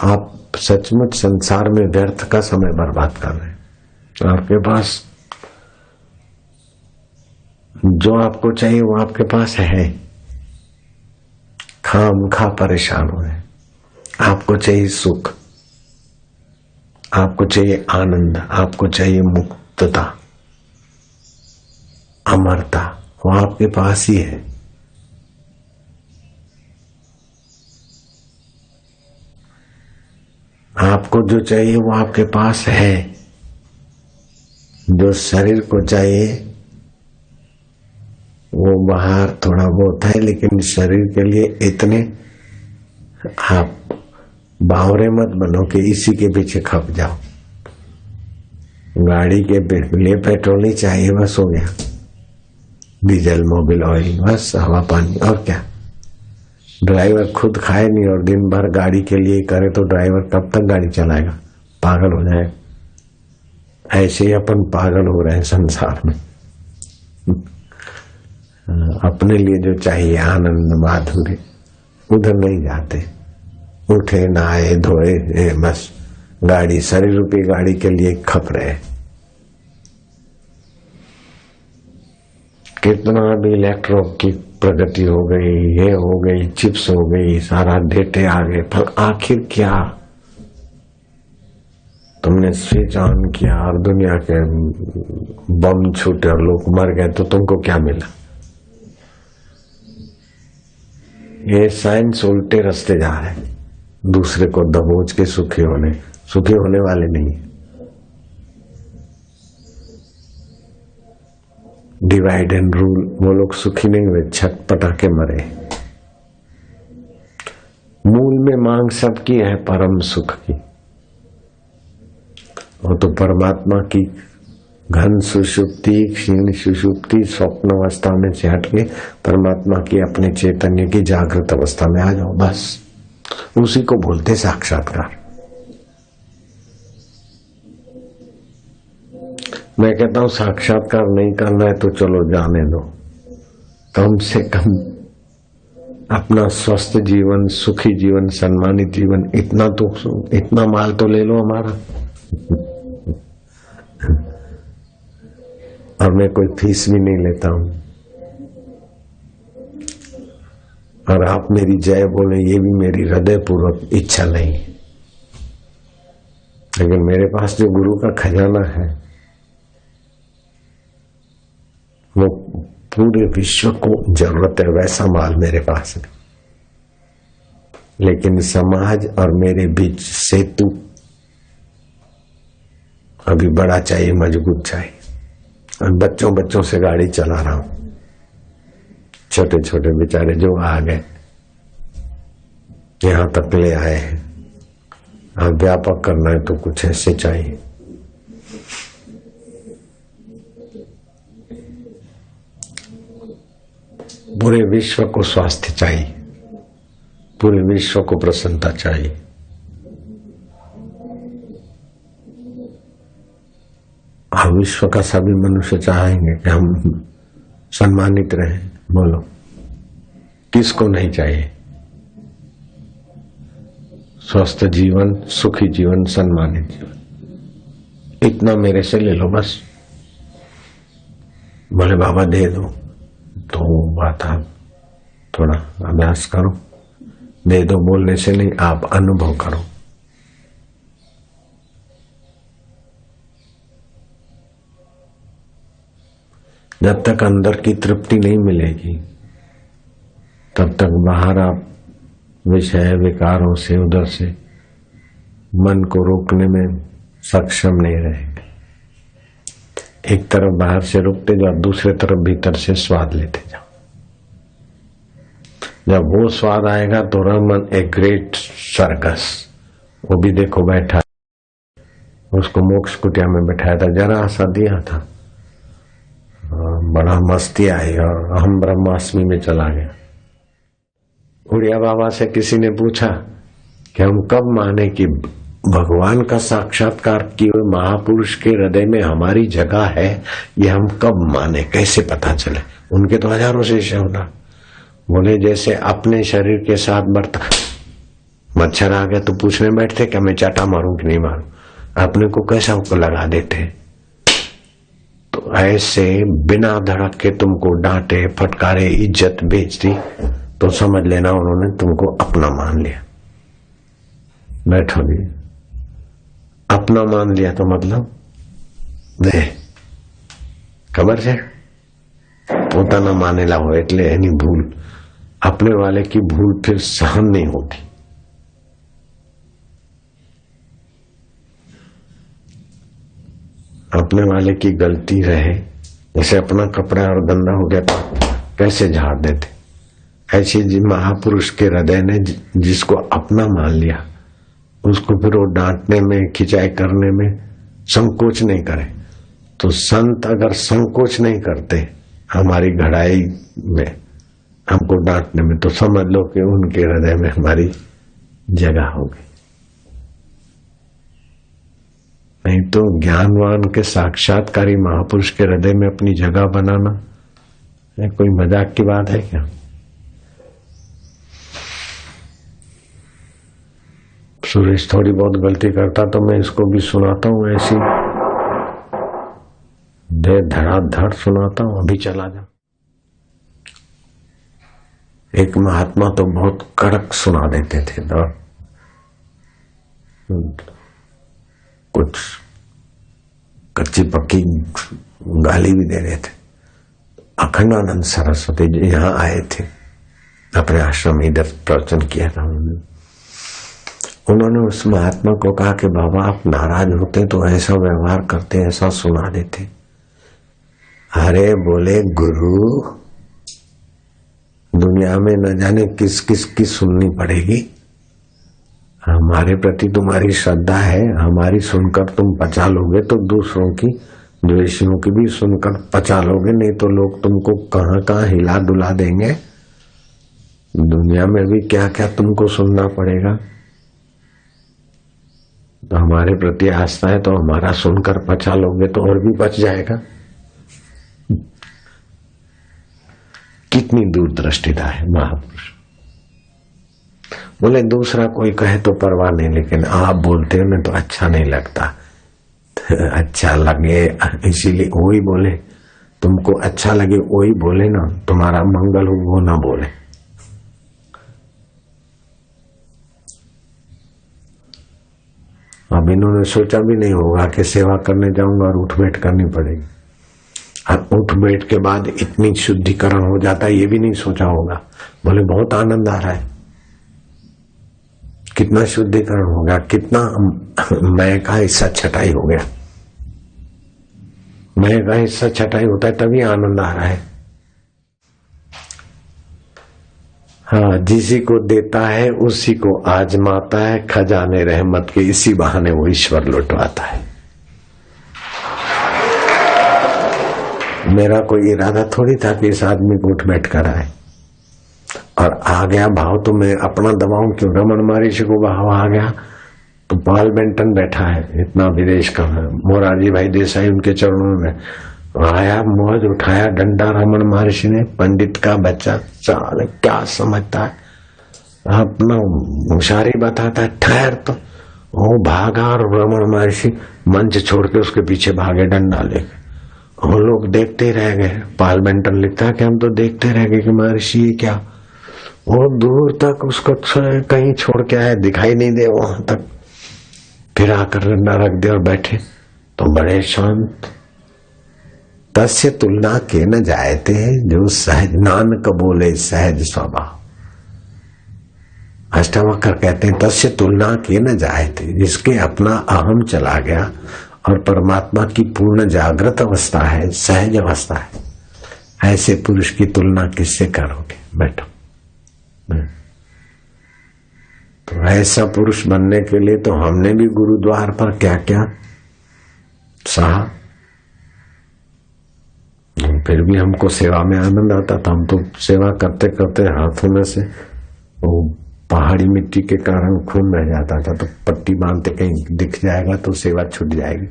आप सचमुच संसार में व्यर्थ का समय बर्बाद कर रहे हैं। आपके पास जो आपको चाहिए वो आपके पास है, खामखा परेशान हुए। आपको चाहिए सुख, आपको चाहिए आनंद, आपको चाहिए मुक्तता, अमरता, वो आपके पास ही है। आपको जो चाहिए वो आपके पास है। जो शरीर को चाहिए वो बाहर थोड़ा बहुत है, लेकिन शरीर के लिए इतने आप बावरे मत बनो कि इसी के पीछे खप जाओ। गाड़ी के लिए पेट्रोल ही चाहिए, बस हो गया, डीजल मोबिल ऑयल, बस हवा पानी, और क्या। ड्राइवर खुद खाए नहीं और दिन भर गाड़ी के लिए करे तो ड्राइवर कब तक गाड़ी चलाएगा, पागल हो जाएगा। ऐसे ही अपन पागल हो रहे हैं संसार में। अपने लिए जो चाहिए आनंद माधुर्य, उधर नहीं जाते। उठे नहाए धोए बस गाड़ी, शरीर रूपी गाड़ी के लिए खप रहे। कितना भी इलेक्ट्रो की प्रगति हो गई, ये हो गई, चिप्स हो गई, सारा डेटे आ गए, पर आखिर क्या? तुमने स्विच ऑन किया और दुनिया के बम छूटे और लोग मर गए तो तुमको क्या मिला? ये साइंस उल्टे रास्ते जा रहे हैं, दूसरे को दबोच के सुखी होने वाले नहीं। डिवाइड एंड रूल, वो लोग सुखी नहीं हुए, छटपटा के मरे। मूल में मांग सबकी है परम सुख की, वो तो परमात्मा की घन सुषुप्ति, क्षीण सुषुप्ति, स्वप्न अवस्था में से हटके परमात्मा की अपने चैतन्य की जागृत अवस्था में आ जाओ, बस उसी को बोलते साक्षात्कार। मैं कहता हूं साक्षात्कार नहीं करना है तो चलो जाने दो, कम से कम अपना स्वस्थ जीवन, सुखी जीवन, सम्मानित जीवन, इतना माल तो ले लो हमारा। और मैं कोई फीस भी नहीं लेता हूं, और आप मेरी जय बोले ये भी मेरी हृदय पूर्वक इच्छा नहीं। लेकिन मेरे पास जो गुरु का खजाना है वो पूरे विश्व को जरूरत है, वैसा माल मेरे पास है। लेकिन समाज और मेरे बीच सेतु अभी बड़ा चाहिए, मजबूत चाहिए। और बच्चों से गाड़ी चला रहा हूं, छोटे छोटे बेचारे जो आ गए यहां तक ले आए हैं। अब व्यापक करना है तो कुछ ऐसे चाहिए। पूरे विश्व को स्वास्थ्य चाहिए, पूरे विश्व को प्रसन्नता चाहिए। हम विश्व का सभी मनुष्य चाहेंगे कि हम सम्मानित रहें। बोलो किसको नहीं चाहिए? स्वस्थ जीवन, सुखी जीवन, सम्मानित जीवन, इतना मेरे से ले लो बस। बोले बाबा दे दो, तो बात आप थोड़ा अभ्यास करो। दे दो बोलने से नहीं, आप अनुभव करो। जब तक अंदर की तृप्ति नहीं मिलेगी तब तक बाहर आप विषय विकारों से, उधर से मन को रोकने में सक्षम नहीं रहेंगे। एक तरफ बाहर से रोकते जाओ, दूसरे तरफ भीतर से स्वाद लेते जाओ। जब वो स्वाद आएगा तो रमन ए ग्रेट सर्कस, वो भी देखो बैठा, उसको मोक्ष कुटिया में बैठाया था, जरा सा दिया था, बड़ा मस्ती आई और हम ब्रह्मास्मि में चला गया। उड़िया बाबा से किसी ने पूछा कि हम कब माने कि भगवान का साक्षात्कार किए महापुरुष के हृदय में हमारी जगह है, ये हम कब माने, कैसे पता चले? उनके तो हजारों शिष्य होना। बोले जैसे अपने शरीर के साथ मच्छर आ गया तो पूछने बैठते क्या मैं चाटा मारूं कि नहीं मारूं, अपने को कैसा को लगा देते। तो ऐसे बिना धड़क के तुमको डांटे फटकारे इज्जत बेच दी तो समझ लेना उन्होंने तुमको अपना मान लिया। बैठो जी, अपना मान लिया तो मतलब दे खबर है પોતાના માનેલા હોય એટલે એની ભૂલ अपने वाले की भूल फिर सहन नहीं होती। अपने वाले की गलती रहे, जैसे अपना कपड़ा और गंदा हो गया तो कैसे झाड़ देते, ऐसे महापुरुष के हृदय ने जिसको अपना मान लिया उसको फिर वो डांटने में खिंचाई करने में संकोच नहीं करे। तो संत अगर संकोच नहीं करते हमारी घड़ाई में हमको डांटने में, तो समझ लो कि उनके हृदय में हमारी जगह हो गई। नहीं तो ज्ञानवान के साक्षात्कारी महापुरुष के हृदय में अपनी जगह बनाना कोई मजाक की बात है क्या? सुरेश थोड़ी बहुत गलती करता तो मैं इसको भी सुनाता हूँ, ऐसी दे धड़ाधड़ सुनाता हूँ। अभी चला जा। एक महात्मा तो बहुत कड़क सुना देते थे और कुछ कच्ची पक्की गाली भी दे रहे थे। अखंडानंद सरस्वती जी यहाँ आए थे, अपने आश्रम में इधर प्रवचन किया था उन्होंने उस महात्मा को कहा कि बाबा आप नाराज होते तो ऐसा व्यवहार करते, ऐसा सुना देते। अरे बोले गुरु, दुनिया में न जाने किस किस की सुननी पड़ेगी, हमारे प्रति तुम्हारी श्रद्धा है, हमारी सुनकर तुम पचा लोगे तो दूसरों की द्वेषियों की भी सुनकर पचा लोगे, नहीं तो लोग तुमको कहाँ कहाँ हिला डुला देंगे। दुनिया में भी क्या क्या तुमको सुनना पड़ेगा। तो हमारे प्रति आस्था है तो हमारा सुनकर पचा लोगे तो और भी बच जाएगा। कितनी दूरदृष्टिता है महापुरुष। बोले दूसरा कोई कहे तो परवाह नहीं, लेकिन आप बोलते हो ना तो अच्छा नहीं लगता। अच्छा लगे इसीलिए वही बोले, तुमको अच्छा लगे वही बोले ना, तुम्हारा मंगल हो वो ना बोले। अब इन्होंने सोचा भी नहीं होगा कि सेवा करने जाऊंगा और उठ बैठ करनी पड़ेगी, और उठ बैठ के बाद इतनी शुद्धिकरण हो जाता है ये भी नहीं सोचा होगा। बोले बहुत आनंद आ रहा है, कितना शुद्धिकरण हो गया, कितना मैं का हिस्सा छटाई हो गया। मैं का हिस्सा छटाई होता है तभी आनंद आ रहा है। हाँ, जिसी को देता है उसी को आजमाता है, खजाने रहमत के इसी बहाने वो ईश्वर लौटवाता है। मेरा कोई इरादा थोड़ी था कि इस आदमी को उठ बैठ कर आए, और आ गया भाव तो मैं अपना दबाऊं क्यों। रमन महर्षि को भाव आ गया तो पाल बेंटन बैठा है, इतना विदेश का है, मोरारजी भाई देसाई उनके चरणों में आया, मौज उठाया, डंडा रमन महर्षि ने। पंडित का बच्चा साले क्या समझता है, अपना होशियारी बताता है, ठहर। तो वो भागा और रमन महर्षि मंच छोड़ के उसके पीछे भागे डंडा लेके। वो लोग देखते रह गए। पाल बेंटन लिखता है कि हम तो देखते रह गए कि महर्षि क्या, वो दूर तक उसको कहीं छोड़ के आए, दिखाई नहीं दे वहां तक, फिर आकर डंडा रख दे और बैठे। तो बड़े शांत। तस्य तुलना के न जायते, जो सहज नानक बोले सहज स्वभाव। अष्टावक्र कहते हैं तस्य तुलना के न जायते, जिसके अपना अहम चला गया और परमात्मा की पूर्ण जागृत अवस्था है, सहज अवस्था है, ऐसे पुरुष की तुलना किससे करोगे। बैठो। तो ऐसा पुरुष बनने के लिए तो हमने भी गुरुद्वार पर क्या क्या सहा, फिर भी हमको सेवा में आनंद आता था। हम तो सेवा करते करते हाथों में से वो पहाड़ी मिट्टी के कारण खून रह जाता था, तो पट्टी बांधते कहीं दिख जाएगा तो सेवा छूट जाएगी।